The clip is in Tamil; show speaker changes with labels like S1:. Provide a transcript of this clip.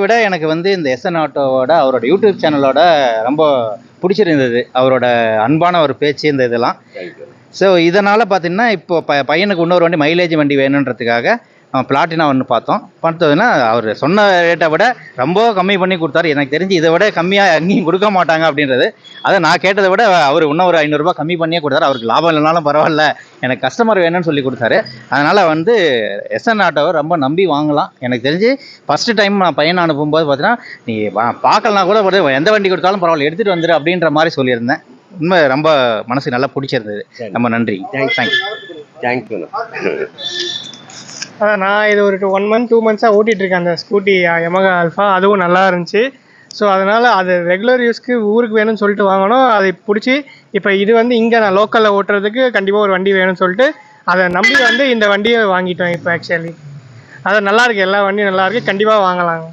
S1: விட எனக்கு வந்து இந்த எஸ்என் ஆட்டோவோட அவரோட யூடியூப் சேனலோட ரொம்ப பிடிச்சிருந்தது. அவரோட அன்பான ஒரு பேச்சு இந்த இதெல்லாம். ஸோ இதனால் பார்த்தீங்கன்னா இப்போ பையனுக்கு இன்னொரு வண்டி மைலேஜ் வண்டி வேணுன்றதுக்காக பிளாட்டினா ஒன்று பார்த்ததுன்னா அவர் சொன்ன ரேட்டை விட ரொம்ப கம்மி பண்ணி கொடுத்தாரு. எனக்கு தெரிஞ்சு இதை விட கம்மியாக எங்கேயும் கொடுக்க மாட்டாங்க அப்படின்றது. அதை நான் கேட்டதை விட அவர் இன்னும் ஒரு 500 ரூபாய் கம்மி பண்ணியே கொடுத்தாரு. அவருக்கு லாபம் இல்லைனாலும் பரவாயில்ல, எனக்கு கஸ்டமர் வேணும்னு சொல்லி கொடுத்தாரு. அதனால் வந்து எஸ்என் ஆட்டோவை ரொம்ப நம்பி வாங்கலாம். எனக்கு தெரிஞ்சு ஃபஸ்ட்டு டைம் நான் பையனை அனுப்பும்போது பார்த்தீங்கன்னா, நீ பார்க்கலனா கூட எந்த வண்டி கொடுத்தாலும் பரவாயில்ல, எடுத்துகிட்டு வந்துடு அப்படின்ற மாதிரி சொல்லியிருந்தேன். உண்மை ரொம்ப மனசுக்கு நல்லா பிடிச்சிருந்தது. ரொம்ப நன்றி.
S2: தேங்க்யூ.
S3: அதான் நான் இது ஒரு 1 மந்த் 2 மந்த்ஸாக ஓட்டிகிட்ருக்கேன் அந்த ஸ்கூட்டி யமஹா ஆல்ஃபா. அதுவும் நல்லா இருந்துச்சு. ஸோ அதனால் அது ரெகுலர் யூஸ்க்கு ஊருக்கு வேணும்னு சொல்லிட்டு வாங்கணும். அதை பிடிச்சி இப்போ இது வந்து இங்கே நான் லோக்கலில் ஓட்டுறதுக்கு கண்டிப்பாக ஒரு வண்டி வேணும்னு சொல்லிட்டு அதை நம்பி வந்து இந்த வண்டியை வாங்கிட்டோம் இப்போ. ஆக்சுவலி அது நல்லாயிருக்கு, எல்லா வண்டியும் நல்லாயிருக்கு, கண்டிப்பாக வாங்கலாங்க.